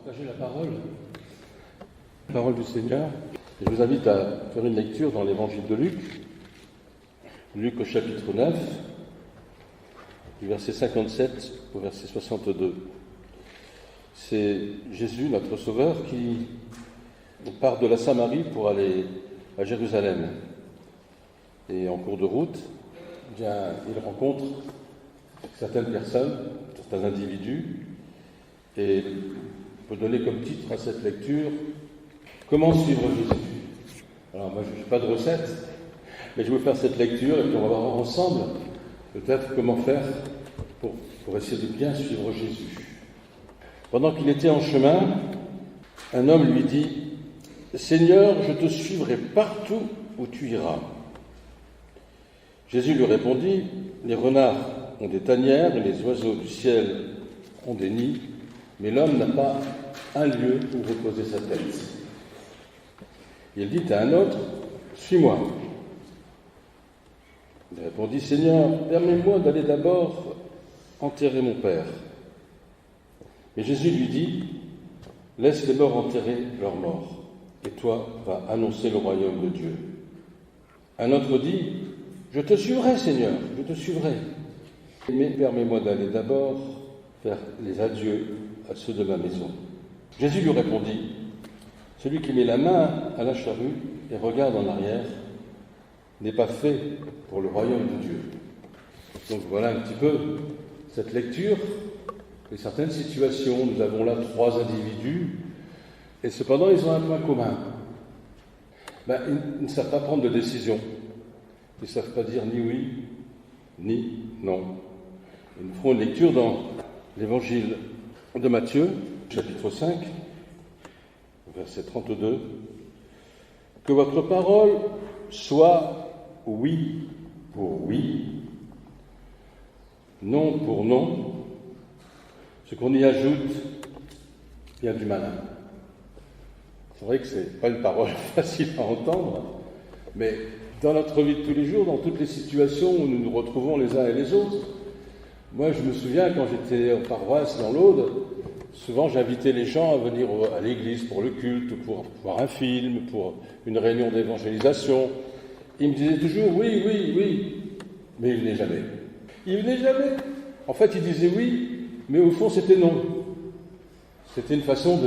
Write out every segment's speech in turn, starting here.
partager la parole du Seigneur. Je vous invite à faire une lecture dans l'évangile de Luc, Luc au chapitre 9, du verset 57 au verset 62. C'est Jésus, notre Sauveur, qui part de la Samarie pour aller à Jérusalem. Et en cours de route, il rencontre certaines personnes, certains individus, et on peut donner comme titre à cette lecture « Comment suivre Jésus ?» Alors moi, je n'ai pas de recette, mais je vais vous faire cette lecture et puis on va voir ensemble peut-être comment faire pour essayer de bien suivre Jésus. Pendant qu'il était en chemin, un homme lui dit « Seigneur, je te suivrai partout où tu iras. » Jésus lui répondit « Les renards ont des tanières et les oiseaux du ciel ont des nids, mais l'homme n'a pas un lieu où reposer sa tête. » Il dit à un autre « Suis-moi. » Il répondit « Seigneur, permets-moi d'aller d'abord enterrer mon père. » Mais Jésus lui dit « Laisse les morts enterrer leurs morts, et toi vas annoncer le royaume de Dieu. » Un autre dit « Je te suivrai, Seigneur, je te suivrai. Mais permets-moi d'aller d'abord faire les adieux à ceux de ma maison. » Jésus lui répondit « Celui qui met la main à la charrue et regarde en arrière n'est pas fait pour le royaume de Dieu. » Donc voilà un petit peu cette lecture et certaines situations. Nous avons là 3 individus et cependant ils ont un point commun. Ils ne savent pas prendre de décision. Ils ne savent pas dire ni oui, ni non. Et nous ferons une lecture dans l'évangile de Matthieu, chapitre 5, verset 32. « Que votre parole soit oui pour oui, non pour non. Ce qu'on y ajoute vient du malin. » C'est vrai que ce n'est pas une parole facile à entendre, mais dans notre vie de tous les jours, dans toutes les situations où nous nous retrouvons les uns et les autres, moi je me souviens quand j'étais en paroisse dans l'Aude, souvent j'invitais les gens à venir à l'église pour le culte, pour voir un film, pour une réunion d'évangélisation. Ils me disaient toujours oui, oui, oui, mais ils venaient jamais. Ils venaient jamais. En fait, ils disaient oui, mais au fond c'était non. C'était une façon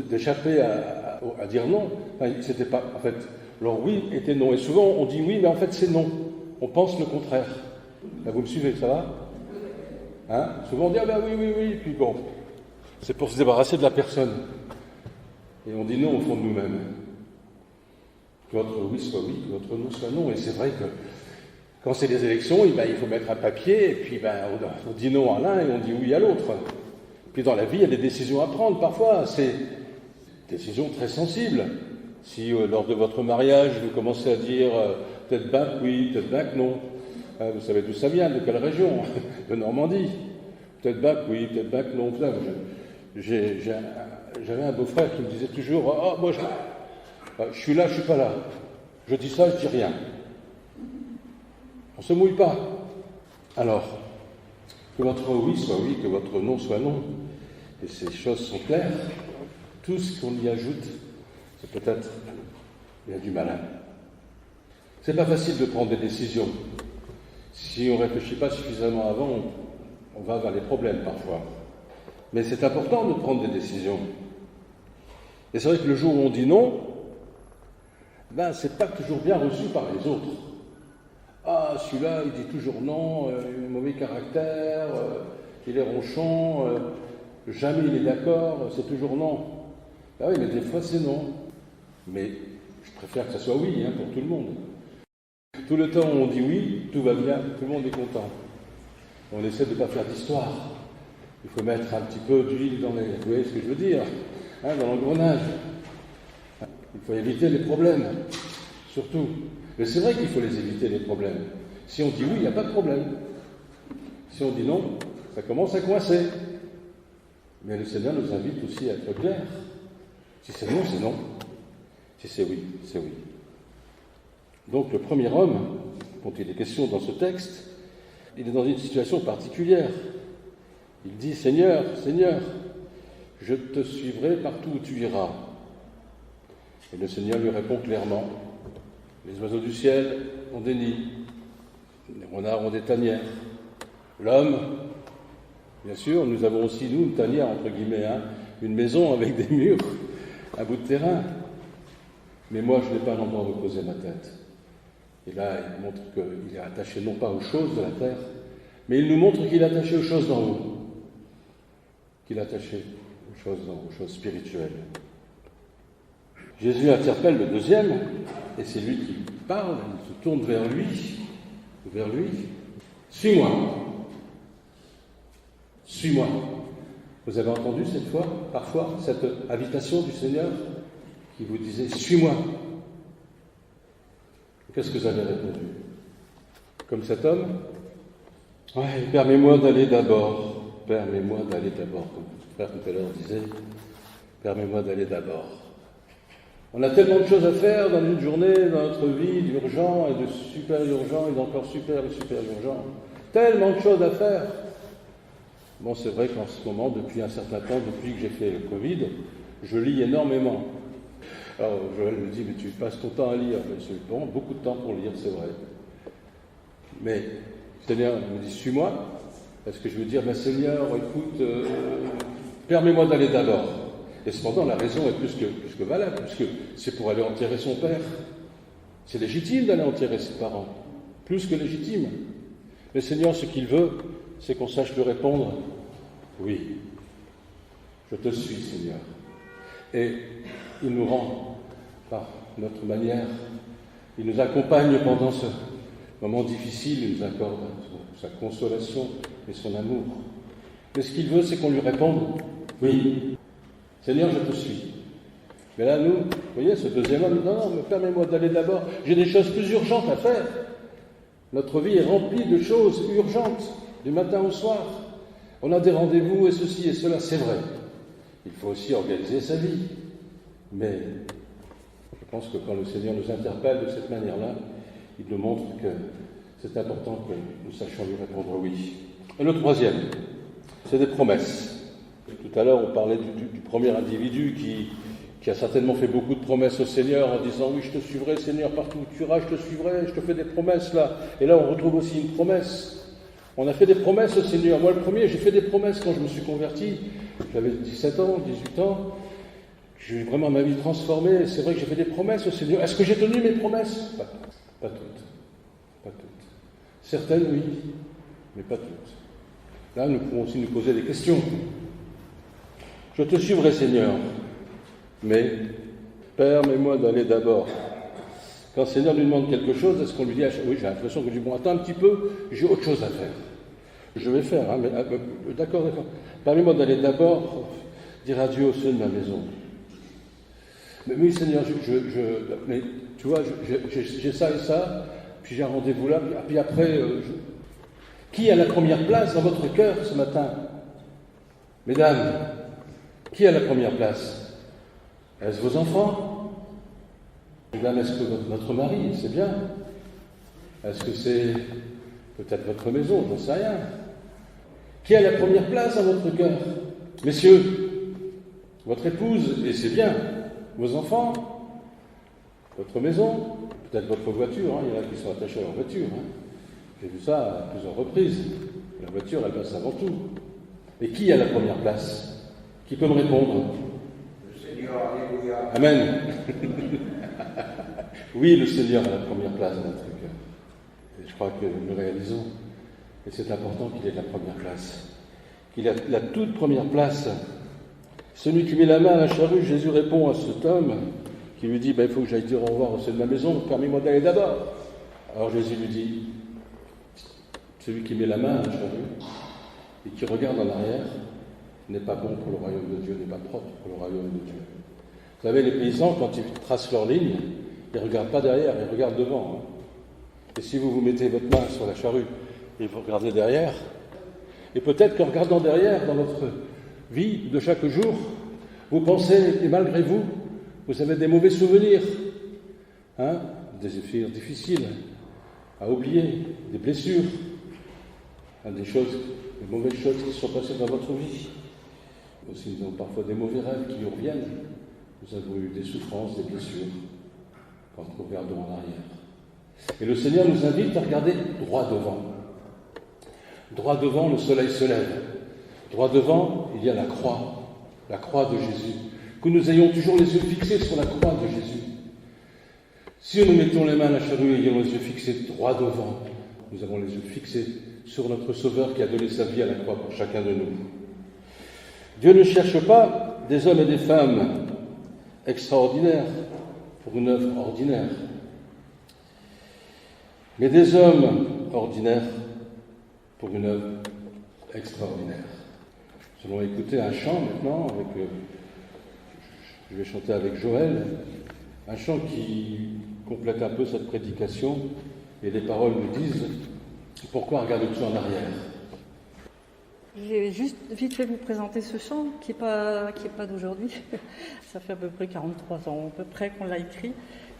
d'échapper à dire non. Enfin, c'était pas, en fait, leur oui était non. Et souvent on dit oui, mais en fait c'est non. On pense le contraire. Là, vous me suivez, ça va ? Hein ? Souvent on dit ah ben oui, oui, oui, puis bon. C'est pour se débarrasser de la personne. Et on dit non au fond de nous-mêmes. Que votre oui soit oui, que votre non soit non. Et c'est vrai que quand c'est des élections, il faut mettre un papier, et puis on dit non à l'un et on dit oui à l'autre. Puis dans la vie, il y a des décisions à prendre parfois. C'est des décisions très sensibles. Si lors de votre mariage, vous commencez à dire peut-être bac oui, peut-être bac non. Vous savez d'où ça vient, de quelle région ? De Normandie. Peut-être bac oui, peut-être bac non. J'avais un beau-frère qui me disait toujours « Ah, moi, je suis là, je suis pas là. Je dis ça, je dis rien. » On se mouille pas. Alors, que votre oui soit oui, que votre non soit non. Et ces choses sont claires. Tout ce qu'on y ajoute, c'est peut-être bien du malin. C'est pas facile de prendre des décisions. Si on ne réfléchit pas suffisamment avant, on va vers les problèmes parfois. Mais c'est important de prendre des décisions. Et c'est vrai que le jour où on dit non, c'est pas toujours bien reçu par les autres. Ah, celui-là, il dit toujours non, il a un mauvais caractère, il est ronchon, jamais il est d'accord, c'est toujours non. Ah oui, mais des fois c'est non. Mais je préfère que ça soit oui, pour tout le monde. Tout le temps où on dit oui, tout va bien, tout le monde est content. On essaie de ne pas faire d'histoire. Il faut mettre un petit peu d'huile dans les... Vous voyez ce que je veux dire ? Dans l'engrenage. Il faut éviter les problèmes, surtout. Mais c'est vrai qu'il faut les éviter, les problèmes. Si on dit oui, il n'y a pas de problème. Si on dit non, ça commence à coincer. Mais le Seigneur nous invite aussi à être clair. Si c'est non, c'est non. Si c'est oui, c'est oui. Donc le premier homme, dont il est question dans ce texte, il est dans une situation particulière. Il dit « Seigneur, Seigneur ». je te suivrai partout où tu iras. Et le Seigneur lui répond clairement, les oiseaux du ciel ont des nids, les renards ont des tanières. L'homme, bien sûr, nous avons aussi, nous, une tanière, entre guillemets, une maison avec des murs, un bout de terrain. Mais moi, je n'ai pas l'endroit où poser ma tête. Et là, il montre qu'il est attaché non pas aux choses de la terre, mais il nous montre qu'il est attaché aux choses d'en haut, qu'il est attaché aux choses spirituelles. Jésus interpelle le deuxième, et c'est lui qui parle, il se tourne vers lui. Suis-moi. Suis-moi. Vous avez entendu cette fois, parfois, cette invitation du Seigneur qui vous disait « Suis-moi ». Qu'est-ce que vous avez répondu? Comme cet homme? « Ouais, permets-moi d'aller d'abord. Permets-moi d'aller d'abord. » Comme votre frère tout à l'heure disait, « Permets-moi d'aller d'abord. » On a tellement de choses à faire dans une journée, dans notre vie, d'urgent et de super urgent et d'encore super et super urgent. Tellement de choses à faire. Bon, c'est vrai qu'en ce moment, depuis un certain temps, depuis que j'ai fait le Covid, je lis énormément. Alors, Joël me dit, mais tu passes ton temps à lire. Mais c'est bon, beaucoup de temps pour lire, c'est vrai. Mais le Seigneur me dit, suis-moi. Parce que je veux dire, mais Seigneur, écoute, permets-moi d'aller d'abord. Et cependant, la raison est plus que valable, puisque c'est pour aller enterrer son père. C'est légitime d'aller enterrer ses parents, plus que légitime. Mais Seigneur, ce qu'il veut, c'est qu'on sache lui répondre, oui, je te suis, Seigneur. Et il nous rend, par notre manière, il nous accompagne pendant ce moment difficile, il nous accorde sa consolation et son amour. Mais ce qu'il veut, c'est qu'on lui réponde, oui, Seigneur, je te suis. Mais là, nous, vous voyez, ce deuxième homme, non, mais permets-moi d'aller d'abord, j'ai des choses plus urgentes à faire. Notre vie est remplie de choses urgentes, du matin au soir. On a des rendez-vous et ceci et cela, c'est vrai. Il faut aussi organiser sa vie. Mais je pense que quand le Seigneur nous interpelle de cette manière-là, il nous montre que c'est important que nous sachions lui répondre oui. Et le troisième, c'est des promesses. Tout à l'heure, on parlait du premier individu qui a certainement fait beaucoup de promesses au Seigneur en disant « Oui, je te suivrai, Seigneur, partout où tu iras, je te suivrai, je te fais des promesses là. » Et là, on retrouve aussi une promesse. On a fait des promesses au Seigneur. Moi, le premier, j'ai fait des promesses quand je me suis converti. J'avais 17 ans, 18 ans. J'ai eu vraiment ma vie transformée. C'est vrai que j'ai fait des promesses au Seigneur. Est-ce que j'ai tenu mes promesses? Pas toutes. Pas toutes. Certaines, oui, mais pas toutes. Là, nous pouvons aussi nous poser des questions. Je te suivrai, Seigneur, mais permets-moi d'aller d'abord. Quand le Seigneur nous demande quelque chose, est-ce qu'on lui dit, oui, j'ai l'impression que je dis, bon, attends un petit peu, j'ai autre chose à faire. Je vais faire, mais d'accord. Permets-moi d'aller d'abord dire adieu au cieux de ma maison. Mais oui, Seigneur, mais tu vois, j'ai ça et ça, puis j'ai un rendez-vous là, puis après, qui a la première place dans votre cœur ce matin? Mesdames, qui a la première place? Est-ce vos enfants? Mesdames, est-ce que votre mari? C'est bien. Est-ce que c'est peut-être votre maison? Je n'en sais rien. Qui a la première place dans votre cœur? Messieurs, votre épouse, et c'est bien. Vos enfants, votre maison, peut-être votre voiture. Il y en a qui sont attachés à leur voiture. J'ai vu ça à plusieurs reprises. La voiture, elle passe avant tout. Mais qui a la première place? Qui peut me répondre? Le Seigneur, alléluia. Amen. Oui, le Seigneur a la première place dans notre cœur. Et je crois que nous le réalisons. Et c'est important qu'il ait la première place. Qu'il ait la toute première place. Celui qui met la main à la charrue, Jésus répond à cet homme qui lui dit, il faut que j'aille dire au revoir au ciel de ma maison, permets-moi d'aller d'abord. Alors Jésus lui dit, celui qui met la main à la charrue et qui regarde en arrière n'est pas bon pour le royaume de Dieu, n'est pas propre pour le royaume de Dieu. Vous savez, les paysans, quand ils tracent leur ligne, ils ne regardent pas derrière, ils regardent devant. Et si vous mettez votre main sur la charrue et vous regardez derrière, et peut-être qu'en regardant derrière dans votre vie de chaque jour, vous pensez, et malgré vous, vous avez des mauvais souvenirs, des souvenirs difficiles à oublier, des blessures, des mauvaises choses qui se sont passées dans votre vie. Aussi, nous avons parfois des mauvais rêves qui nous reviennent. Nous avons eu des souffrances, des blessures, quand nous regardons en arrière. Et le Seigneur nous invite à regarder droit devant. Droit devant, le soleil se lève. Droit devant, il y a la croix de Jésus. Que nous ayons toujours les yeux fixés sur la croix de Jésus. Si nous mettons les mains à la charrue et ayons les yeux fixés droit devant, nous avons les yeux fixés sur notre Sauveur qui a donné sa vie à la croix pour chacun de nous. Dieu ne cherche pas des hommes et des femmes extraordinaires pour une œuvre ordinaire, mais des hommes ordinaires pour une œuvre extraordinaire. Nous allons écouter un chant maintenant, je vais chanter avec Joël, un chant qui complète un peu cette prédication, et les paroles nous disent « Pourquoi regardes-tu en arrière ?» J'ai juste vite fait vous présenter ce chant qui est pas d'aujourd'hui. Ça fait à peu près 43 ans, à peu près qu'on l'a écrit.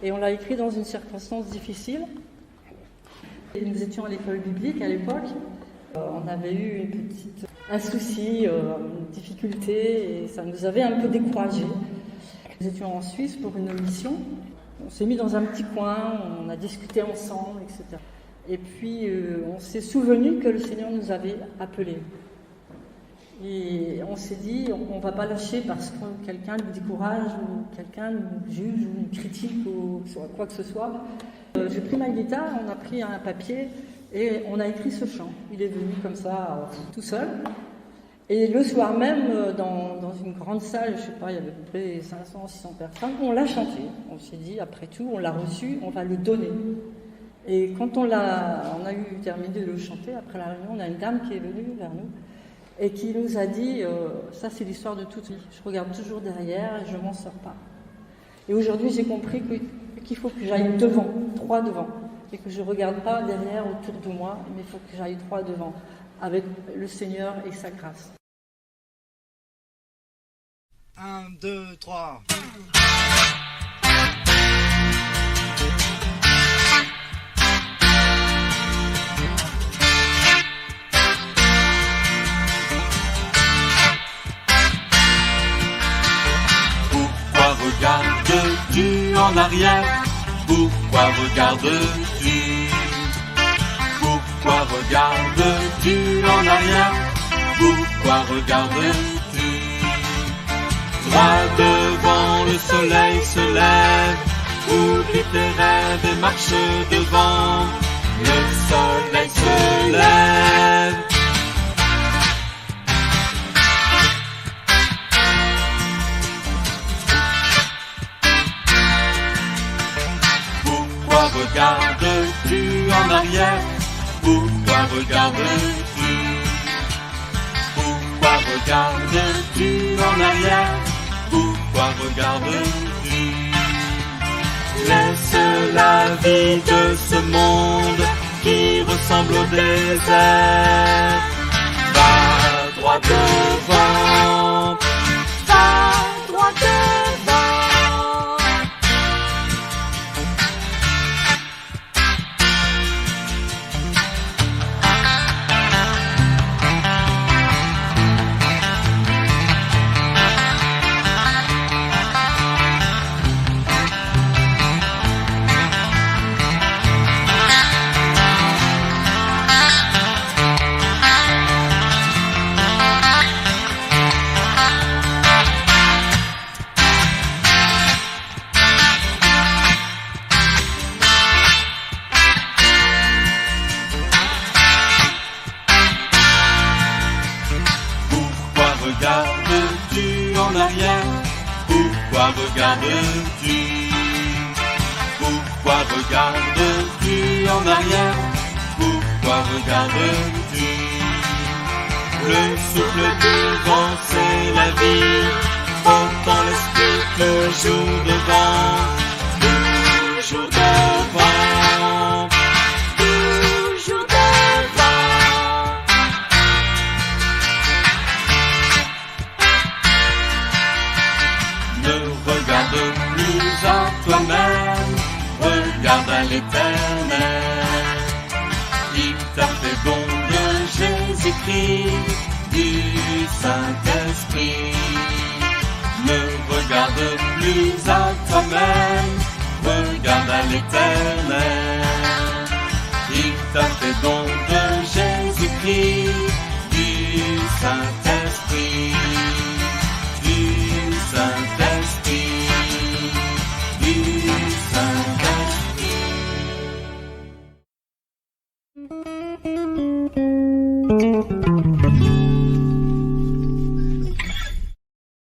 Et on l'a écrit dans une circonstance difficile. Et nous étions à l'école biblique à l'époque. On avait eu un souci, une difficulté, et ça nous avait un peu découragés. Nous étions en Suisse pour une mission. On s'est mis dans un petit coin, on a discuté ensemble, etc. Et puis on s'est souvenu que le Seigneur nous avait appelés. Et on s'est dit, on ne va pas lâcher parce que quelqu'un nous décourage, ou quelqu'un nous juge, ou nous critique, ou quoi que ce soit. J'ai pris ma guitare, on a pris un papier, et on a écrit ce chant. Il est venu comme ça, tout seul. Et le soir même, dans une grande salle, je ne sais pas, il y avait à peu près 500, 600 personnes, on l'a chanté. On s'est dit, après tout, on l'a reçu, on va le donner. Et quand on a eu terminé de le chanter, après la réunion, on a une dame qui est venue vers nous et qui nous a dit, ça c'est l'histoire de toute vie. Je regarde toujours derrière et je ne m'en sors pas. Et aujourd'hui, j'ai compris qu'il faut que j'aille devant, droit devant. Et que je ne regarde pas derrière, autour de moi, mais il faut que j'aille droit devant, avec le Seigneur et sa grâce. 1, 2, 3. Pourquoi regardes-tu en arrière? Pourquoi regardes-tu? Pourquoi regardes-tu en arrière? Pourquoi regardes-tu? Droit devant, le soleil se lève. Oublie tes rêves et marche devant. Le soleil se lève. Pourquoi regardes-tu en arrière? Pourquoi regardes-tu? Pourquoi regardes-tu en arrière? Pourquoi regardes-tu? Laisse la vie de ce monde qui ressemble au désert. Va droit devant. Va droit devant. Regardes-tu en arrière? Pourquoi regardes-tu? Pourquoi regardes-tu en arrière? Pourquoi regardes-tu? Le souffle devant, c'est la vie. Portant l'esprit toujours devant. Toujours devant. Toujours devant. Regarde plus à toi-même, regarde à l'Éternel. Il t'a fait don de Jésus-Christ, du Saint-Esprit. regarde plus à toi-même, regarde à l'Éternel. Il t'a fait don de